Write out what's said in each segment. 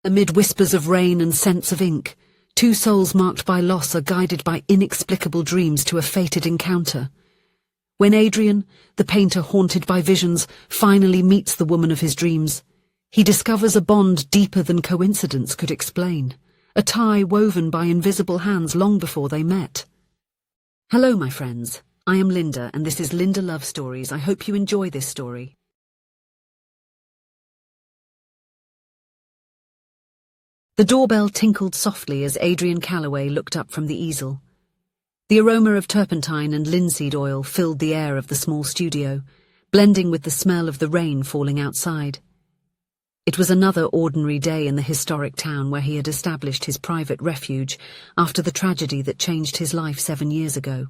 Amid whispers of rain and scents of ink, two souls marked by loss are guided by inexplicable dreams to a fated encounter. When Adrian, the painter haunted by visions, finally meets the woman of his dreams, he discovers a bond deeper than coincidence could explain, a tie woven by invisible hands long before they met. Hello, my friends. I am Linda, and this is Linda Love Stories. I hope you enjoy this story. The doorbell tinkled softly as Adrian Calloway looked up from the easel. The aroma of turpentine and linseed oil filled the air of the small studio, blending with the smell of the rain falling outside. It was another ordinary day in the historic town where he had established his private refuge after the tragedy that changed his life 7 years ago.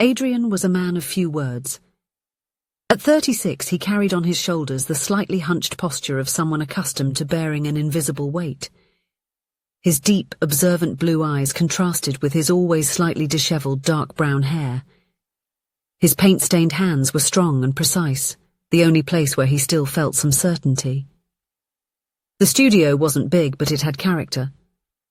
Adrian was a man of few words. At 36, he carried on his shoulders the slightly hunched posture of someone accustomed to bearing an invisible weight. His deep, observant blue eyes contrasted with his always slightly dishevelled dark brown hair. His paint-stained hands were strong and precise, the only place where he still felt some certainty. The studio wasn't big, but it had character.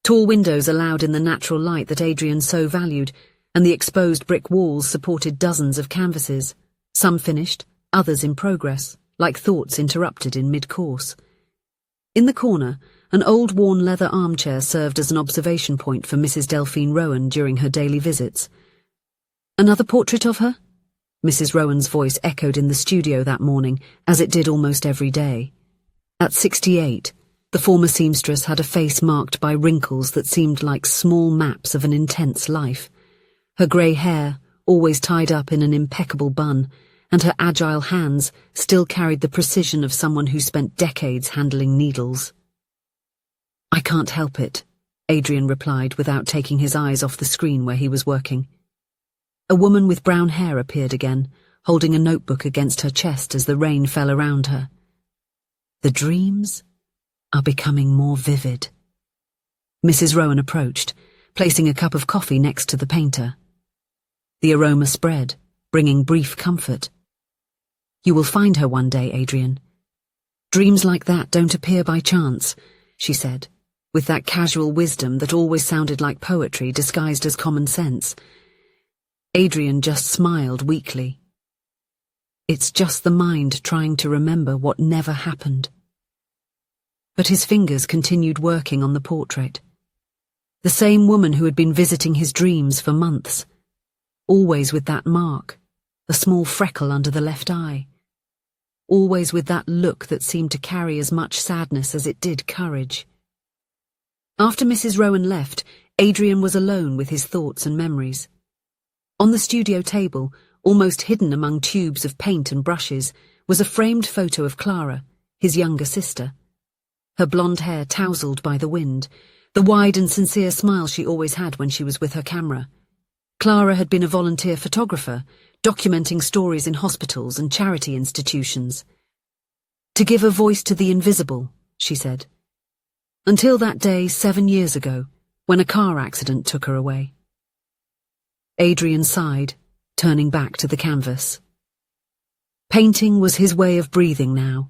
Tall windows allowed in the natural light that Adrian so valued, and the exposed brick walls supported dozens of canvases, some finished, others in progress, like thoughts interrupted in mid-course. In the corner, an old worn leather armchair served as an observation point for Mrs. Delphine Rowan during her daily visits. Another portrait of her? Mrs. Rowan's voice echoed in the studio that morning, as it did almost every day. At 68, the former seamstress had a face marked by wrinkles that seemed like small maps of an intense life. Her grey hair, always tied up in an impeccable bun, and her agile hands still carried the precision of someone who spent decades handling needles. "I can't help it," Adrian replied without taking his eyes off the screen where he was working. A woman with brown hair appeared again, holding a notebook against her chest as the rain fell around her. "The dreams are becoming more vivid." Mrs. Rowan approached, placing a cup of coffee next to the painter. The aroma spread, bringing brief comfort. "You will find her one day, Adrian. Dreams like that don't appear by chance," she said, with that casual wisdom that always sounded like poetry disguised as common sense. Adrian just smiled weakly. "It's just the mind trying to remember what never happened." But his fingers continued working on the portrait. The same woman who had been visiting his dreams for months, always with that mark, a small freckle under the left eye. Always with that look that seemed to carry as much sadness as it did courage. After Mrs. Rowan left, Adrian was alone with his thoughts and memories. On the studio table, almost hidden among tubes of paint and brushes, was a framed photo of Clara, his younger sister. Her blonde hair tousled by the wind, the wide and sincere smile she always had when she was with her camera. Clara had been a volunteer photographer, documenting stories in hospitals and charity institutions. "To give a voice to the invisible," she said. Until that day 7 years ago, when a car accident took her away. Adrian sighed, turning back to the canvas. Painting was his way of breathing now.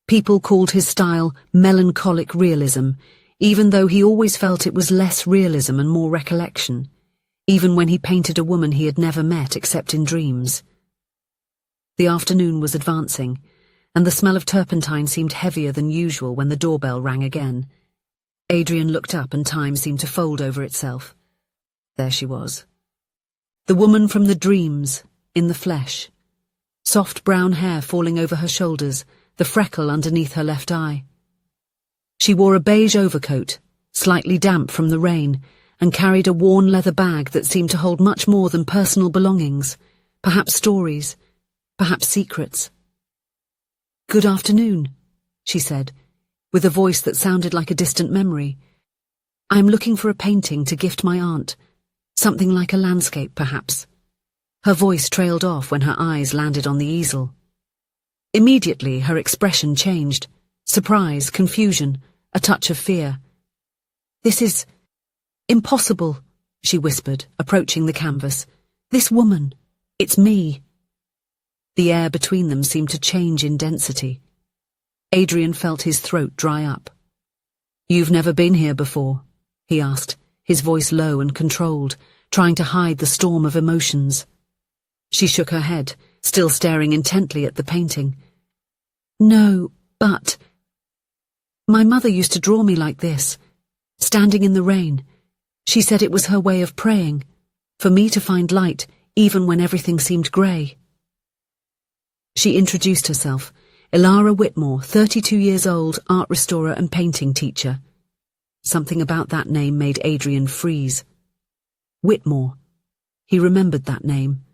People called his style melancholic realism, even though he always felt it was less realism and more recollection, even when he painted a woman he had never met except in dreams. The afternoon was advancing, and the smell of turpentine seemed heavier than usual when the doorbell rang again. Adrian looked up and time seemed to fold over itself. There she was. The woman from the dreams, in the flesh. Soft brown hair falling over her shoulders, the freckle underneath her left eye. She wore a beige overcoat, slightly damp from the rain, and carried a worn leather bag that seemed to hold much more than personal belongings, perhaps stories, perhaps secrets. "Good afternoon," she said, with a voice that sounded like a distant memory. "I'm looking for a painting to gift my aunt, something like a landscape, perhaps." Her voice trailed off when her eyes landed on the easel. Immediately her expression changed, surprise, confusion, a touch of fear. "This is impossible," she whispered, approaching the canvas. "This woman, it's me." The air between them seemed to change in density. Adrian felt his throat dry up. "You've never been here before?" he asked, his voice low and controlled, trying to hide the storm of emotions. She shook her head, still staring intently at the painting. "No, but my mother used to draw me like this, standing in the rain. She said it was her way of praying, for me to find light even when everything seemed grey." She introduced herself, Ilara Whitmore, 32 years old, art restorer and painting teacher. Something about that name made Adrian freeze. Whitmore. He remembered that name.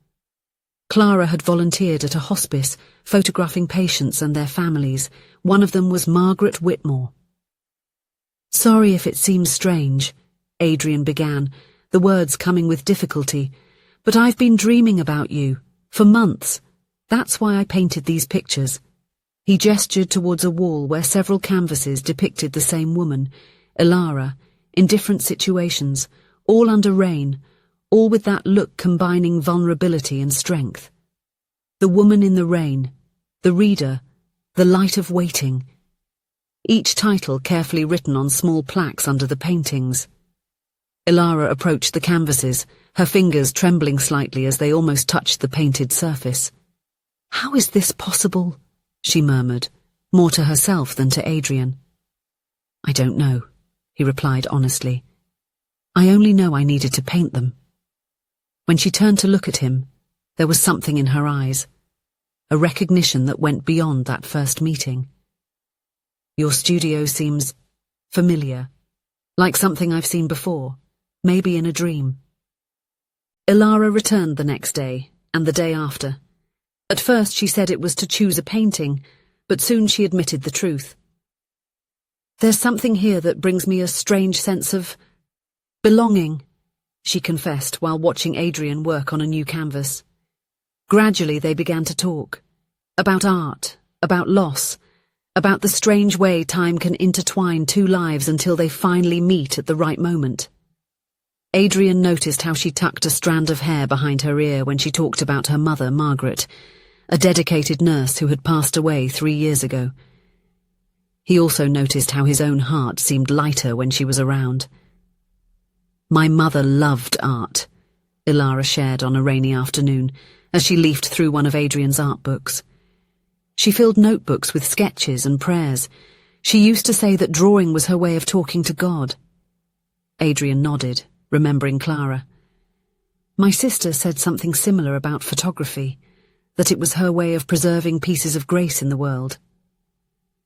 Clara had volunteered at a hospice, photographing patients and their families. One of them was Margaret Whitmore. "Sorry if it seems strange," Adrian began, the words coming with difficulty, "but I've been dreaming about you, for months. That's why I painted these pictures." He gestured towards a wall where several canvases depicted the same woman, Ilara, in different situations, all under rain, all with that look combining vulnerability and strength. The woman in the rain, the reader, the light of waiting. Each title carefully written on small plaques under the paintings. Ilara approached the canvases, her fingers trembling slightly as they almost touched the painted surface. "How is this possible?" she murmured, more to herself than to Adrian. "I don't know," he replied honestly. "I only know I needed to paint them." When she turned to look at him, there was something in her eyes, a recognition that went beyond that first meeting. "Your studio seems familiar, like something I've seen before, maybe in a dream." Ilara returned the next day, and the day after. At first she said it was to choose a painting, but soon she admitted the truth. "There's something here that brings me a strange sense of belonging," she confessed while watching Adrian work on a new canvas. Gradually they began to talk. About art, about loss, about the strange way time can intertwine two lives until they finally meet at the right moment. Adrian noticed how she tucked a strand of hair behind her ear when she talked about her mother, Margaret, a dedicated nurse who had passed away 3 years ago. He also noticed how his own heart seemed lighter when she was around. "My mother loved art," Ilara shared on a rainy afternoon, as she leafed through one of Adrian's art books. She filled notebooks with sketches and prayers. She used to say that drawing was her way of talking to God. Adrian nodded, remembering Clara. "My sister said something similar about photography, that it was her way of preserving pieces of grace in the world."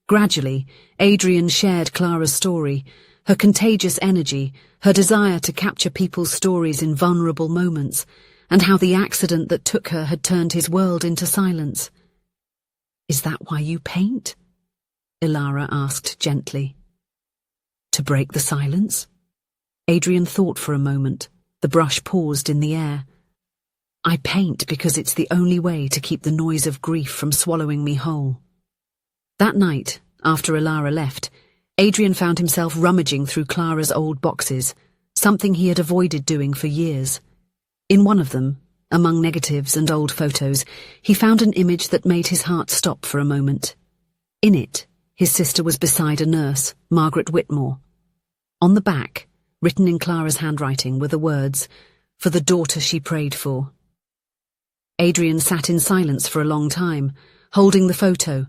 Gradually, Adrian shared Clara's story, her contagious energy, her desire to capture people's stories in vulnerable moments, and how the accident that took her had turned his world into silence. "Is that why you paint?" Ilara asked gently. "To break the silence?" Adrian thought for a moment. The brush paused in the air. "I paint because it's the only way to keep the noise of grief from swallowing me whole." That night, after Ilara left, Adrian found himself rummaging through Clara's old boxes, something he had avoided doing for years. In one of them, among negatives and old photos, he found an image that made his heart stop for a moment. In it, his sister was beside a nurse, Margaret Whitmore. On the back, written in Clara's handwriting, were the words, "For the daughter she prayed for." Adrian sat in silence for a long time, holding the photo,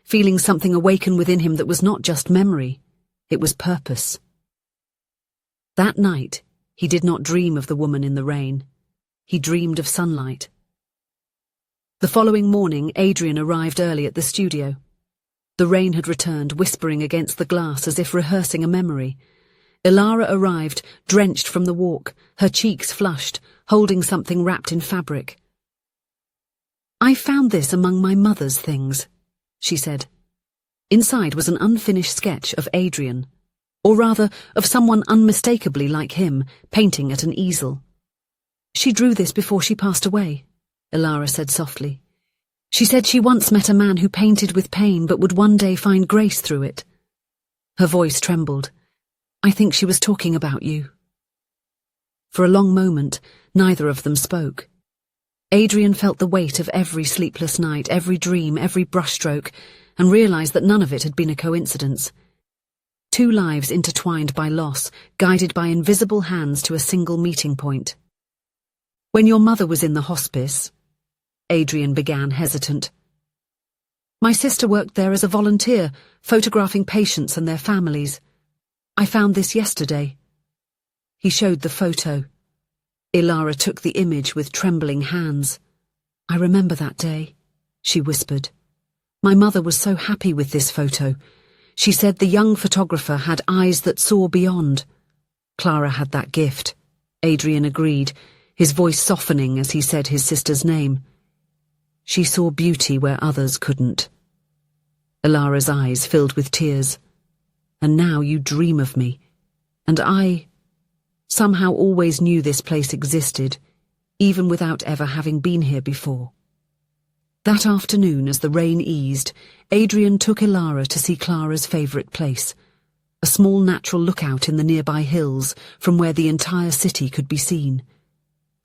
feeling something awaken within him that was not just memory, it was purpose. That night, he did not dream of the woman in the rain. He dreamed of sunlight. The following morning, Adrian arrived early at the studio. The rain had returned, whispering against the glass as if rehearsing a memory. Ilara arrived, drenched from the walk, her cheeks flushed, holding something wrapped in fabric. "I found this among my mother's things," she said. Inside was an unfinished sketch of Adrian, or rather, of someone unmistakably like him, painting at an easel. "She drew this before she passed away," Ilara said softly. "She said she once met a man who painted with pain but would one day find grace through it." Her voice trembled. "I think she was talking about you." For a long moment, neither of them spoke. Adrian felt the weight of every sleepless night, every dream, every brushstroke, and realized that none of it had been a coincidence. Two lives intertwined by loss, guided by invisible hands to a single meeting point. When your mother was in the hospice, Adrian began, hesitant. My sister worked there as a volunteer, photographing patients and their families. I found this yesterday. He showed the photo. Ilara took the image with trembling hands. I remember that day, she whispered. My mother was so happy with this photo. She said the young photographer had eyes that saw beyond. Clara had that gift. Adrian agreed, his voice softening as he said his sister's name. She saw beauty where others couldn't. Ilara's eyes filled with tears. And now you dream of me. And I somehow always knew this place existed, even without ever having been here before. That afternoon, as the rain eased, Adrian took Ilara to see Clara's favourite place, a small natural lookout in the nearby hills from where the entire city could be seen.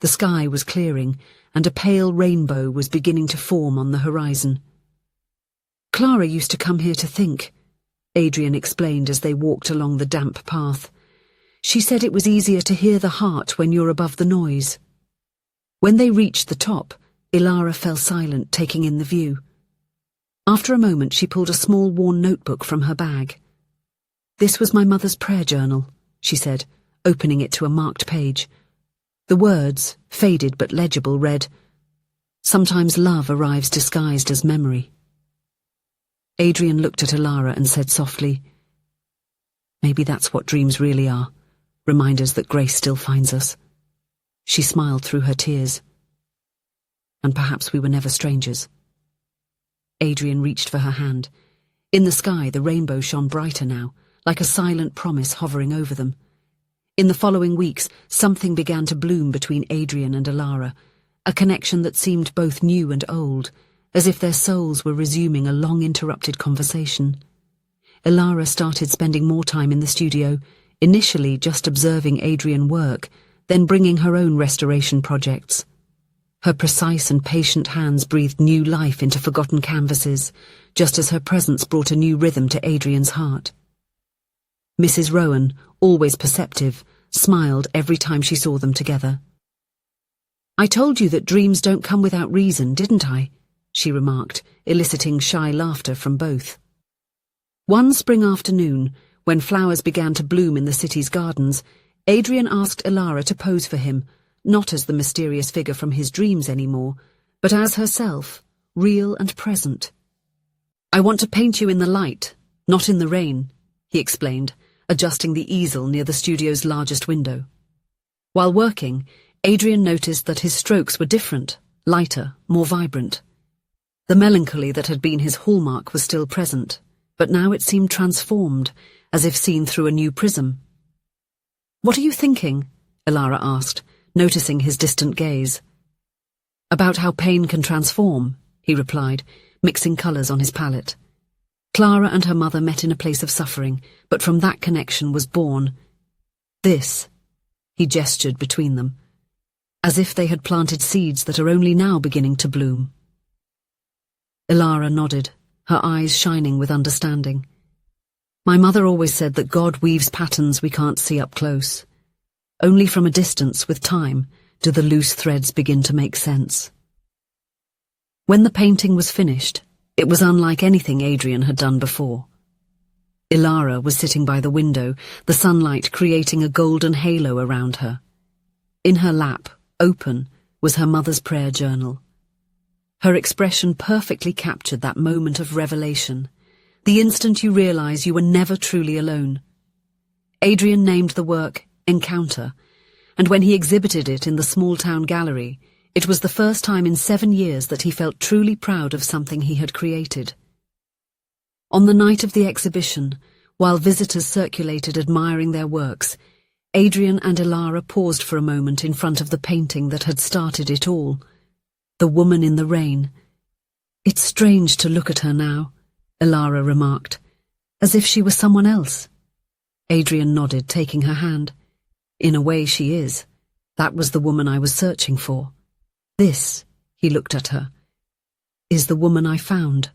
The sky was clearing, and a pale rainbow was beginning to form on the horizon. Clara used to come here to think, Adrian explained as they walked along the damp path. She said it was easier to hear the heart when you're above the noise. When they reached the top, Ilara fell silent, taking in the view. After a moment, she pulled a small worn notebook from her bag. This was my mother's prayer journal, she said, opening it to a marked page. The words, faded but legible, read, Sometimes love arrives disguised as memory. Adrian looked at Ilara and said softly, Maybe that's what dreams really are, reminders that grace still finds us. She smiled through her tears. And perhaps we were never strangers. Adrian reached for her hand. In the sky, the rainbow shone brighter now, like a silent promise hovering over them. In the following weeks, something began to bloom between Adrian and Ilara, a connection that seemed both new and old, as if their souls were resuming a long-interrupted conversation. Ilara started spending more time in the studio, initially just observing Adrian work, then bringing her own restoration projects. Her precise and patient hands breathed new life into forgotten canvases, just as her presence brought a new rhythm to Adrian's heart. Mrs. Rowan, always perceptive, smiled every time she saw them together. I told you that dreams don't come without reason, didn't I? She remarked, eliciting shy laughter from both. One spring afternoon, when flowers began to bloom in the city's gardens, Adrian asked Ilara to pose for him, not as the mysterious figure from his dreams anymore, but as herself, real and present. I want to paint you in the light, not in the rain, he explained, adjusting the easel near the studio's largest window. While working, Adrian noticed that his strokes were different, lighter, more vibrant. The melancholy that had been his hallmark was still present, but now it seemed transformed, as if seen through a new prism. What are you thinking? Ilara asked, noticing his distant gaze. About how pain can transform, he replied, mixing colours on his palette. Clara and her mother met in a place of suffering, but from that connection was born this. He gestured between them, as if they had planted seeds that are only now beginning to bloom. Ilara nodded, her eyes shining with understanding. My mother always said that God weaves patterns we can't see up close. Only from a distance, with time, do the loose threads begin to make sense. When the painting was finished, it was unlike anything Adrian had done before. Ilara was sitting by the window, the sunlight creating a golden halo around her. In her lap, open, was her mother's prayer journal. Her expression perfectly captured that moment of revelation, the instant you realize you were never truly alone. Adrian named the work Encounter, and when he exhibited it in the small-town gallery, it was the first time in 7 years that he felt truly proud of something he had created. On the night of the exhibition, while visitors circulated admiring their works, Adrian and Ilara paused for a moment in front of the painting that had started it all. The woman in the rain. It's strange to look at her now, Ilara remarked, as if she was someone else. Adrian nodded, taking her hand. In a way she is. That was the woman I was searching for. This, he looked at her, is the woman I found.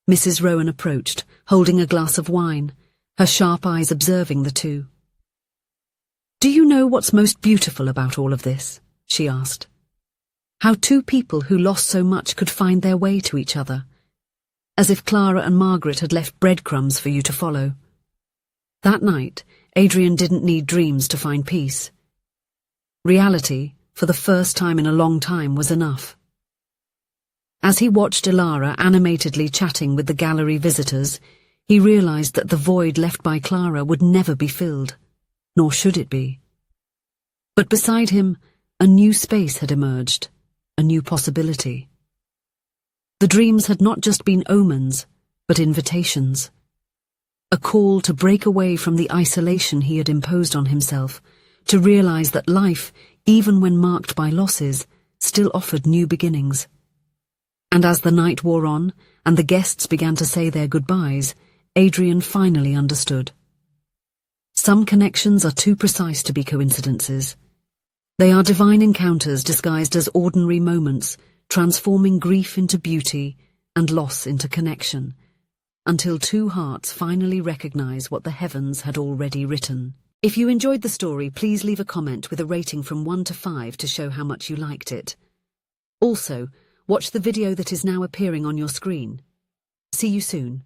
Mrs. Rowan approached, holding a glass of wine, her sharp eyes observing the two. "Do you know what's most beautiful about all of this?" she asked. "How two people who lost so much could find their way to each other, as if Clara and Margaret had left breadcrumbs for you to follow." That night, Adrian didn't need dreams to find peace. Reality, for the first time in a long time, was enough. As he watched Ilara animatedly chatting with the gallery visitors, he realized that the void left by Clara would never be filled, nor should it be. But beside him, a new space had emerged, a new possibility. The dreams had not just been omens, but invitations. A call to break away from the isolation he had imposed on himself, to realize that life, even when marked by losses, still offered new beginnings. And as the night wore on, and the guests began to say their goodbyes, Adrian finally understood. Some connections are too precise to be coincidences. They are divine encounters disguised as ordinary moments, transforming grief into beauty and loss into connection, until two hearts finally recognize what the heavens had already written. If you enjoyed the story, please leave a comment with a rating from 1 to 5 to show how much you liked it. Also, watch the video that is now appearing on your screen. See you soon.